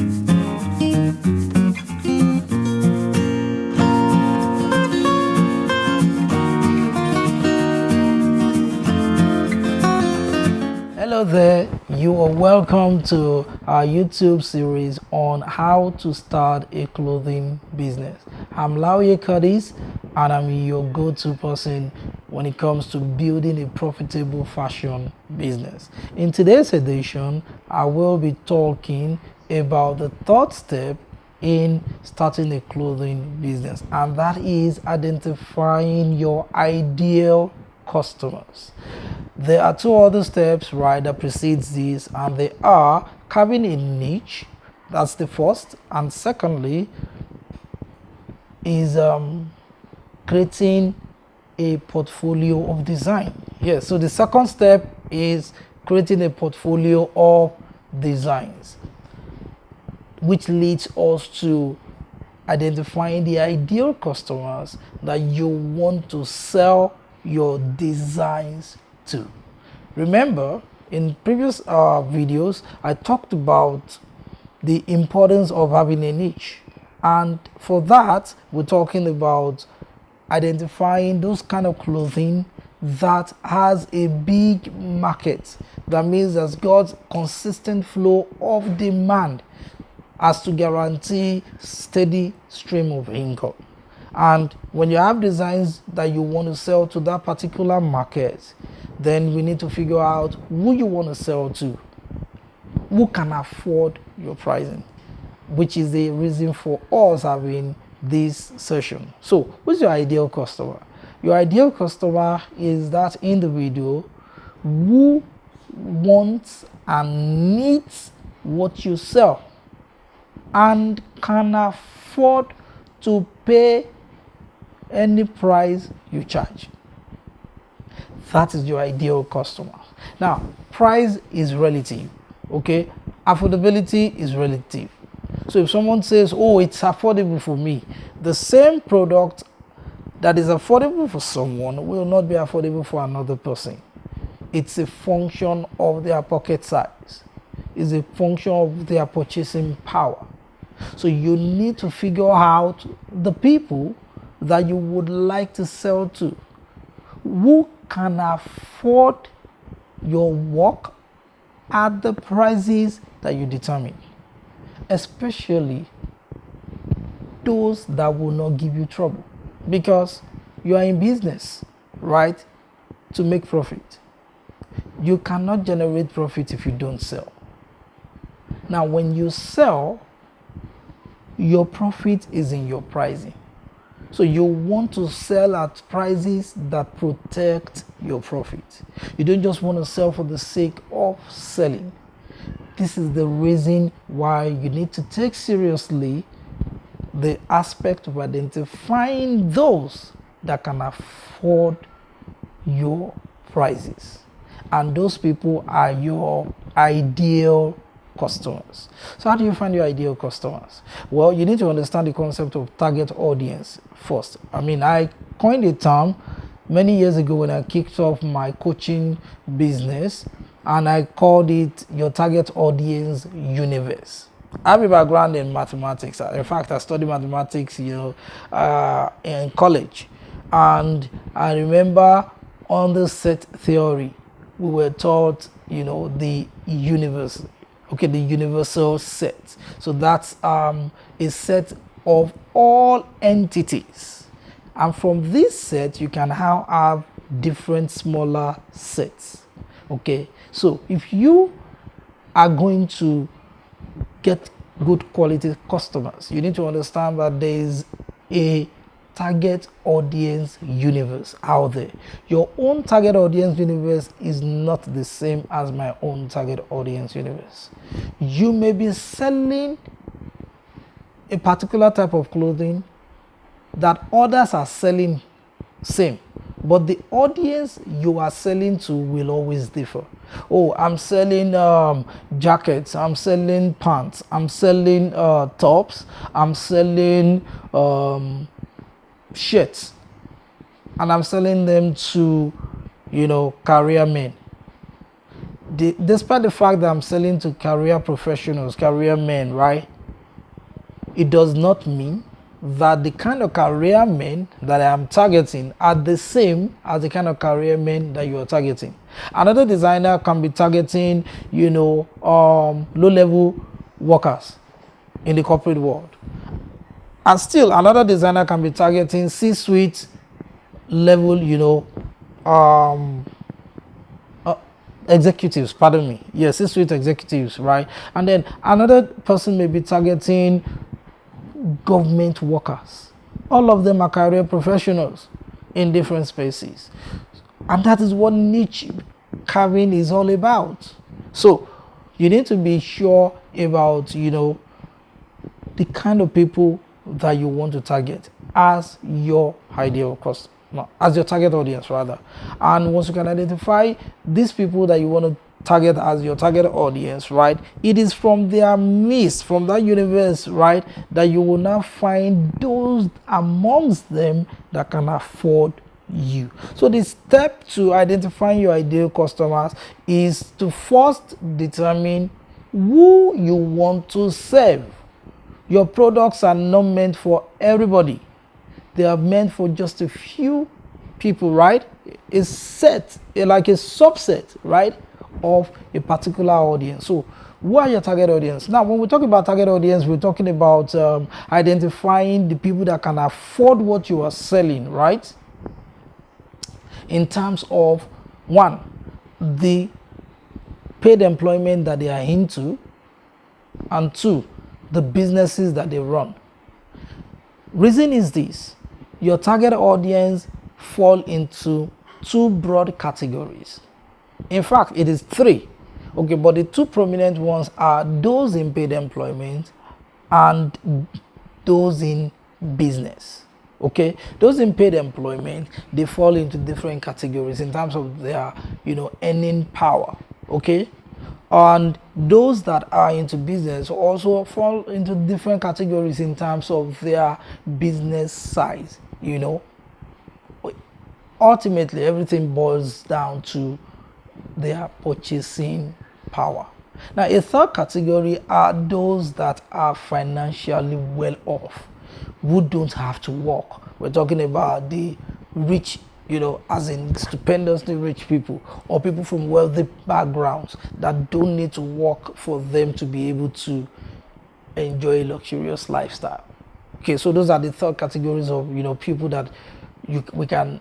Hello there, you are welcome to our YouTube series on how to start a clothing business. I'm Lauye Curtis and I'm your go-to person when it comes to building a profitable fashion business. In today's edition, I will be talking about the third step in starting a clothing business, and that is identifying your ideal customers. There are two other steps, right, that precedes this, and they are carving a niche. That's the first, and secondly is creating a portfolio of design. Yes, so the second step is creating a portfolio of designs, which leads us to identifying the ideal customers that you want to sell your designs to. Remember, in previous videos, I talked about the importance of having a niche. And for that, we're talking about identifying those kind of clothing that has a big market. That means there's got consistent flow of demand as to guarantee steady stream of income. And when you have designs that you want to sell to that particular market, then we need to figure out who you want to sell to, who can afford your pricing, which is the reason for us having this session. So, who's your ideal customer? Your ideal customer is that individual who wants and needs what you sell and can afford to pay any price you charge. That is your ideal customer. Now, price is relative, okay? Affordability is relative. So if someone says, oh, it's affordable for me, the same product that is affordable for someone will not be affordable for another person. It's a function of their pocket size. It's a function of their purchasing power. So you need to figure out the people that you would like to sell to, who can afford your work at the prices that you determine, especially those that will not give you trouble, because you are in business, right, to make profit. You cannot generate profit if you don't sell. Now, when you sell, your profit is in your pricing. So you want to sell at prices that protect your profit. You don't just want to sell for the sake of selling. This is the reason why you need to take seriously the aspect of identifying those that can afford your prices. And those people are your ideal customers. So how do you find your ideal customers? Well, you need to understand the concept of target audience first. I coined a term many years ago when I kicked off my coaching business, and I called it your target audience universe. I have a background in mathematics. In fact, I studied mathematics, in college. And I remember on the set theory, we were taught, the universe. Okay, the universal set. So that's a set of all entities. And from this set, you can now have different smaller sets. Okay, so if you are going to get good quality customers, you need to understand that there is a target audience universe out there. Your own target audience universe is not the same as my own target audience universe. You may be selling a particular type of clothing that others are selling same, but the audience you are selling to will always differ. Oh, I'm selling jackets, I'm selling pants, I'm selling tops, I'm selling shirts, and I'm selling them to career men. despite the fact that I'm selling to career professionals, career men, right? It does not mean that the kind of career men that I am targeting are the same as the kind of career men that you are targeting. Another designer can be targeting, low-level workers in the corporate world. And still, another designer can be targeting C-suite level, executives, pardon me. Yes, C-suite executives, right? And then another person may be targeting government workers. All of them are career professionals in different spaces. And that is what niche carving is all about. So you need to be sure about, the kind of people that you want to target as your ideal customer, as your target audience rather. And once you can identify these people that you want to target as your target audience, right, it is from their midst, from that universe, right, that you will now find those amongst them that can afford you. So the step to identifying your ideal customers is to first determine who you want to serve. Your products are not meant for everybody. They are meant for just a few people, right? A set, like a subset, right, of a particular audience. So who are your target audience? Now, when we talk about target audience, we're talking about identifying the people that can afford what you are selling, right? In terms of, one, the paid employment that they are into, and two, the businesses that they run. Reason is this: your target audience fall into two broad categories. In fact, it is three. Okay, but the two prominent ones are those in paid employment and those in business. Okay, those in paid employment, they fall into different categories in terms of their, earning power. Okay, and those that are into business also fall into different categories in terms of their business size. Ultimately, everything boils down to their purchasing power. Now, a third category are those that are financially well off, who don't have to work. We're talking about the rich, as in stupendously rich people, or people from wealthy backgrounds that don't need to work for them to be able to enjoy a luxurious lifestyle. Okay, so those are the third categories of, people that we can,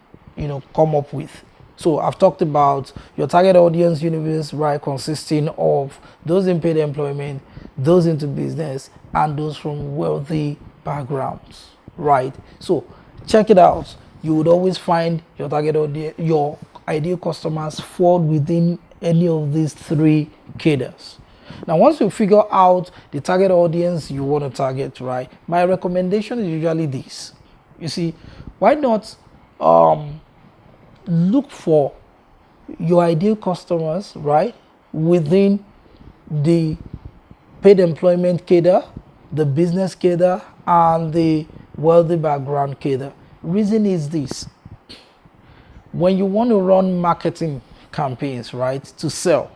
come up with. So I've talked about your target audience universe, right, consisting of those in paid employment, those into business, and those from wealthy backgrounds, right? So check it out. You would always find your target audience, your ideal customers fall within any of these three cadres. Now, once you figure out the target audience you want to target, right, my recommendation is usually this. You see, why not look for your ideal customers, right, within the paid employment cadre, the business cadre, and the wealthy background cadre. Reason is this: when you want to run marketing campaigns, right, to sell,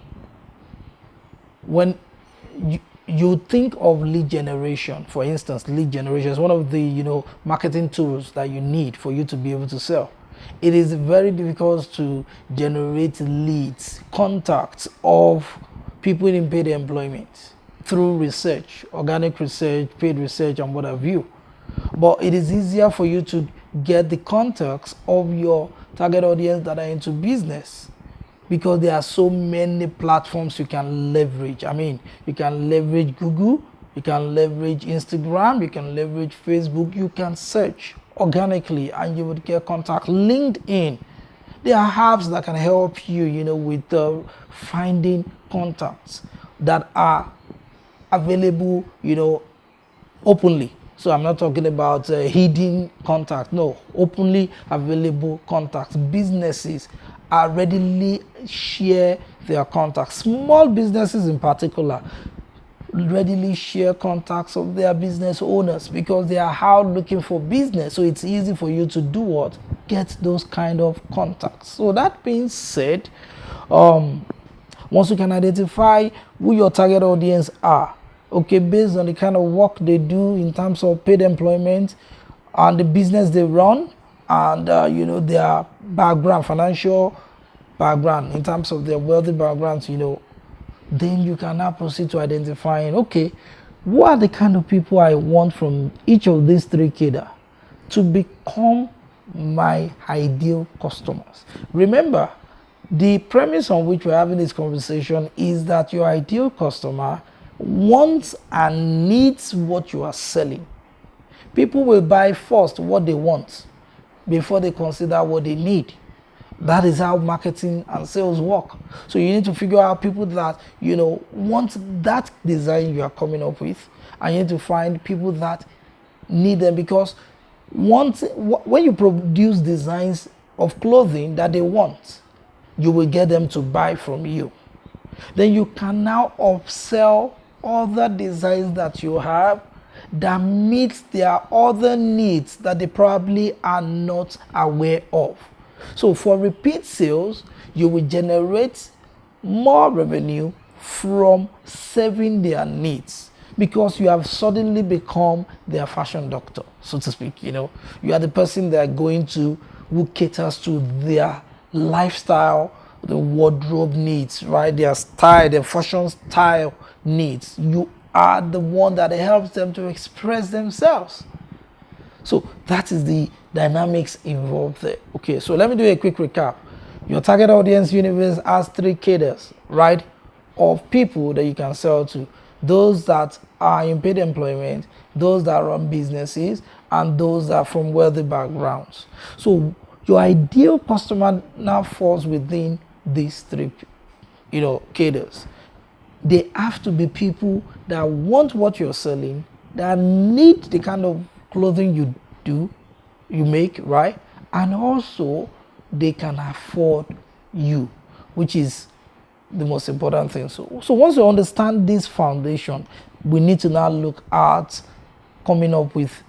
when you think of lead generation, for instance, lead generation is one of the marketing tools that you need for you to be able to sell. It is very difficult to generate leads, contacts of people in paid employment through research, organic research, paid research, and what have you. But it is easier for you to get the contacts of your target audience that are into business, because there are so many platforms you can leverage. I mean, you can leverage Google, you can leverage Instagram, you can leverage Facebook, you can search organically and you would get contact. LinkedIn, there are apps that can help you, with finding contacts that are available, openly. So I'm not talking about hidden contact. No, openly available contacts. Businesses are readily share their contacts. Small businesses in particular readily share contacts of their business owners because they are out looking for business. So it's easy for you to do what? Get those kind of contacts. So that being said, Once you can identify who your target audience are, okay, based on the kind of work they do in terms of paid employment and the business they run, and their background, financial background, in terms of their wealthy backgrounds, then you can now proceed to identifying, okay, what are the kind of people I want from each of these three cadres to become my ideal customers. Remember, the premise on which we're having this conversation is that your ideal customer wants and needs what you are selling. People will buy first what they want before they consider what they need. That is how marketing and sales work. So you need to figure out people that want that design you are coming up with, and you need to find people that need them, because when you produce designs of clothing that they want, you will get them to buy from you. Then you can now upsell other designs that you have that meets their other needs that they probably are not aware of. So for repeat sales, you will generate more revenue from serving their needs, because you have suddenly become their fashion doctor, so to speak. You are the person they are going to who caters to their lifestyle, the wardrobe needs, right? Their style, their fashion style needs. You are the one that helps them to express themselves. So that is the dynamics involved there. Okay, so let me do a quick recap. Your target audience universe has three cadres, right, of people that you can sell to. Those that are in paid employment, those that run businesses, and those that are from wealthy backgrounds. So your ideal customer now falls within these three, cadres. They have to be people that want what you're selling, that need the kind of clothing you make, right? And also they can afford you, which is the most important thing. So once you understand this foundation, we need to now look at coming up with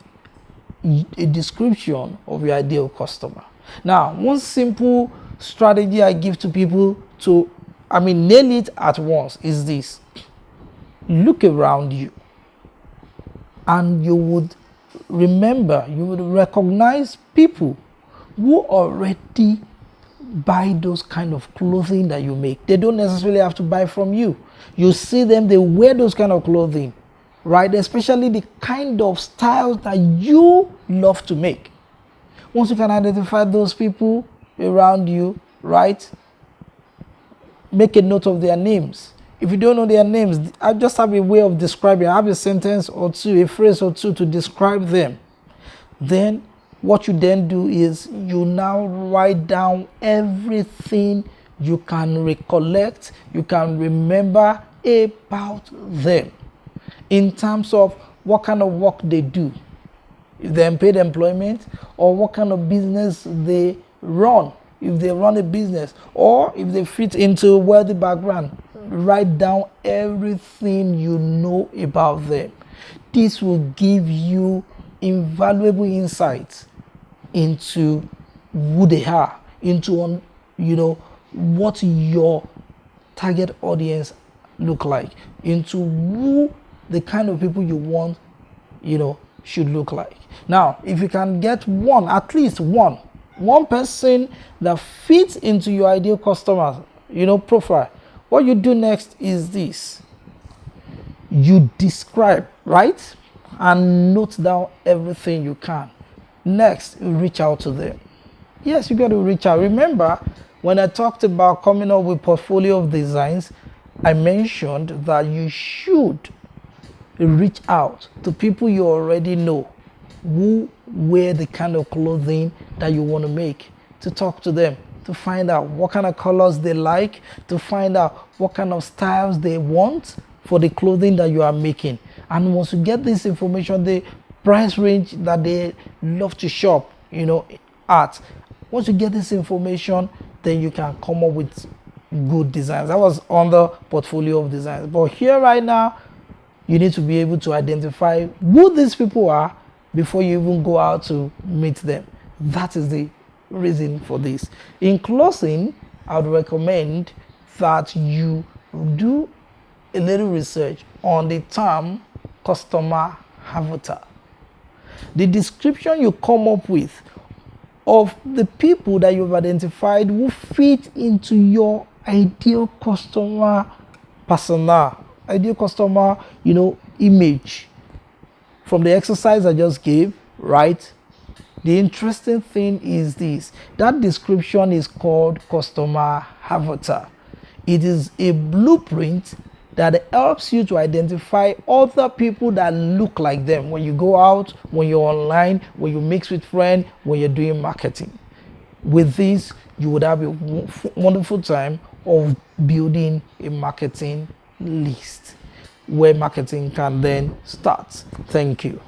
a description of your ideal customer. Now, one simple strategy I give to people to, nail it at once is this. Look around you and you would recognize people who already buy those kind of clothing that you make. They don't necessarily have to buy from you. You see them, they wear those kind of clothing, right? Especially the kind of styles that you love to make. Once you can identify those people around you, right, make a note of their names. If you don't know their names, I just have a way of describing. I have a sentence or two, a phrase or two to describe them. Then what you then do is you now write down everything you can recollect, you can remember about them in terms of what kind of work they do, if they're in paid employment, or what kind of business they run, if they run a business, or if they fit into a wealthy background. Write down everything you know about them. This will give you invaluable insights into who they are, into what your target audience look like, into who the kind of people you want should look like. Now, if you can get at least one person that fits into your ideal customer profile, what you do next is this. You describe, right, and note down everything you can. Next, you reach out to them. Yes, you got to reach out. Remember, when I talked about coming up with portfolio of designs, I mentioned that you should reach out to people you already know who wear the kind of clothing that you want to make, to talk to them, to find out what kind of colors they like, to find out what kind of styles they want for the clothing that you are making. And once you get this information, the price range that they love to shop, at, once you get this information, then you can come up with good designs. That was on the portfolio of designs. But here right now, you need to be able to identify who these people are before you even go out to meet them. That is the reason for this. In closing, I would recommend that you do a little research on the term customer avatar. The description you come up with of the people that you've identified who fit into your ideal customer persona, ideal customer, image. From the exercise I just gave, right? The interesting thing is this: that description is called customer avatar. It is a blueprint that helps you to identify other people that look like them when you go out, when you're online, when you mix with friends, when you're doing marketing. With this, you would have a wonderful time of building a marketing list where marketing can then start. Thank you.